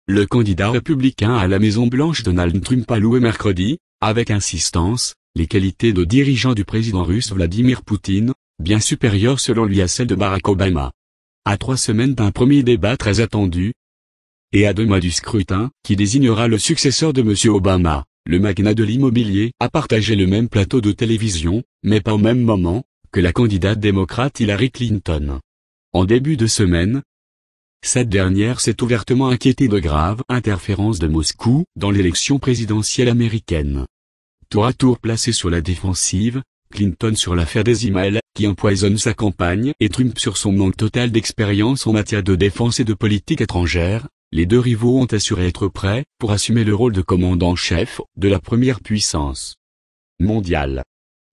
le candidat républicain à la Maison-Blanche Donald Trump a loué mercredi, avec insistance, les qualités de dirigeant du président russe Vladimir Poutine, bien supérieures selon lui à celles de Barack Obama. À 3 semaines d'un premier débat très attendu, et à 2 mois du scrutin, qui désignera le successeur de M. Obama, le magnat de l'immobilier a partagé le même plateau de télévision, mais pas au même moment, que la candidate démocrate Hillary Clinton. En début de semaine, cette dernière s'est ouvertement inquiétée de graves interférences de Moscou dans l'élection présidentielle américaine. Tour à tour placée sur la défensive, Clinton sur l'affaire des emails, qui empoisonne sa campagne, et Trump sur son manque total d'expérience en matière de défense et de politique étrangère, les deux rivaux ont assuré être prêts pour assumer le rôle de commandant-chef de la première puissance mondiale.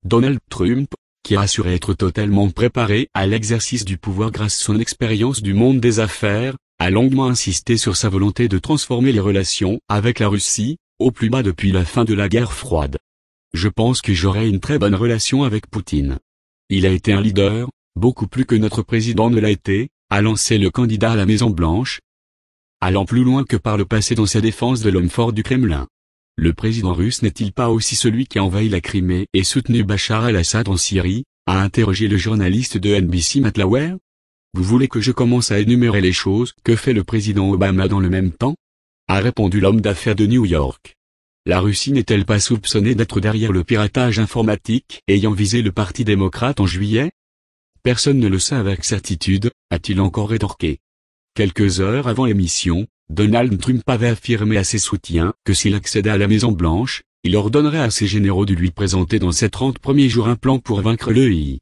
Donald Trump, qui a assuré être totalement préparé à l'exercice du pouvoir grâce à son expérience du monde des affaires, a longuement insisté sur sa volonté de transformer les relations avec la Russie, au plus bas depuis la fin de la guerre froide. Je pense que j'aurai une très bonne relation avec Poutine. Il a été un leader, beaucoup plus que notre président ne l'a été, a lancé le candidat à la Maison-Blanche, allant plus loin que par le passé dans sa défense de l'homme fort du Kremlin. Le président russe n'est-il pas aussi celui qui a envahi la Crimée et soutenu Bachar el-Assad en Syrie, a interrogé le journaliste de NBC Matt Lauer. Vous voulez que je commence à énumérer les choses que fait le président Obama dans le même temps? A répondu l'homme d'affaires de New York. La Russie n'est-elle pas soupçonnée d'être derrière le piratage informatique ayant visé le Parti démocrate en juillet? Personne ne le sait avec certitude, a-t-il encore rétorqué. Quelques heures avant l'émission, Donald Trump avait affirmé à ses soutiens que s'il accédait à la Maison-Blanche, il ordonnerait à ses généraux de lui présenter dans ses 30 premiers jours un plan pour vaincre l'EI.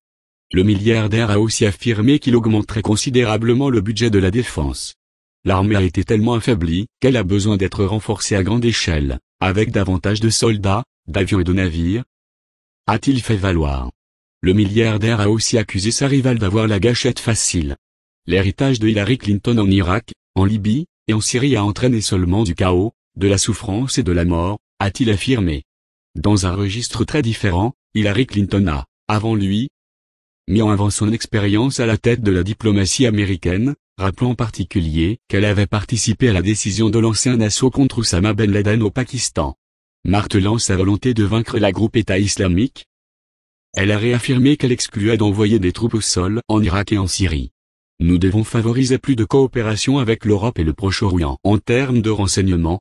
Le milliardaire a aussi affirmé qu'il augmenterait considérablement le budget de la défense. L'armée a été tellement affaiblie qu'elle a besoin d'être renforcée à grande échelle, avec davantage de soldats, d'avions et de navires, a-t-il fait valoir. Le milliardaire a aussi accusé sa rivale d'avoir la gâchette facile. L'héritage de Hillary Clinton en Irak, en Libye et en Syrie a entraîné seulement du chaos, de la souffrance et de la mort, a-t-il affirmé. Dans un registre très différent, Hillary Clinton a, avant lui, mis en avant son expérience à la tête de la diplomatie américaine, rappelant en particulier qu'elle avait participé à la décision de lancer un assaut contre Oussama Ben Laden au Pakistan. Martelant sa volonté de vaincre la groupe État islamique, elle a réaffirmé qu'elle excluait d'envoyer des troupes au sol en Irak et en Syrie. Nous devons favoriser plus de coopération avec l'Europe et le Proche-Orient en termes de renseignement,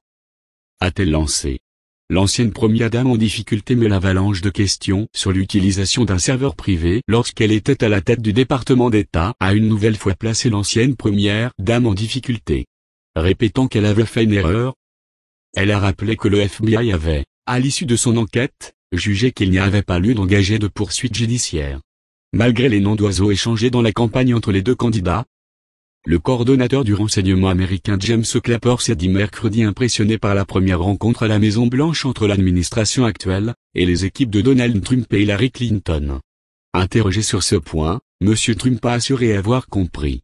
a-t-elle lancé. L'ancienne première dame en difficulté met l'avalanche de questions sur l'utilisation d'un serveur privé lorsqu'elle était à la tête du département d'État a une nouvelle fois placé l'ancienne première dame en difficulté. Répétant qu'elle avait fait une erreur, elle a rappelé que le FBI avait, à l'issue de son enquête, jugé qu'il n'y avait pas lieu d'engager de poursuites judiciaires. Malgré les noms d'oiseaux échangés dans la campagne entre les deux candidats, le coordonnateur du renseignement américain James Clapper s'est dit mercredi impressionné par la première rencontre à la Maison-Blanche entre l'administration actuelle et les équipes de Donald Trump et Hillary Clinton. Interrogé sur ce point, M. Trump a assuré avoir compris,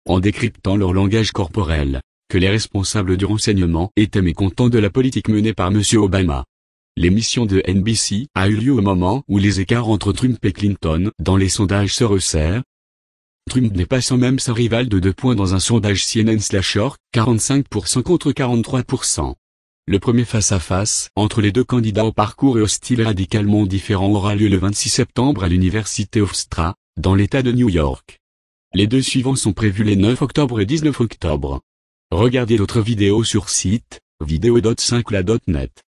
en décryptant leur langage corporel, que les responsables du renseignement étaient mécontents de la politique menée par M. Obama. L'émission de NBC a eu lieu au moment où les écarts entre Trump et Clinton dans les sondages se resserrent. Trump dépassant même sa rivale de 2 points dans un sondage CNN/York, 45% contre 43%. Le premier face-à-face entre les deux candidats au parcours et au style radicalement différent aura lieu le 26 septembre à l'université Hofstra, dans l'État de New York. Les deux suivants sont prévus les 9 octobre et 19 octobre. Regardez d'autres vidéos sur site, vidéo.5la.net.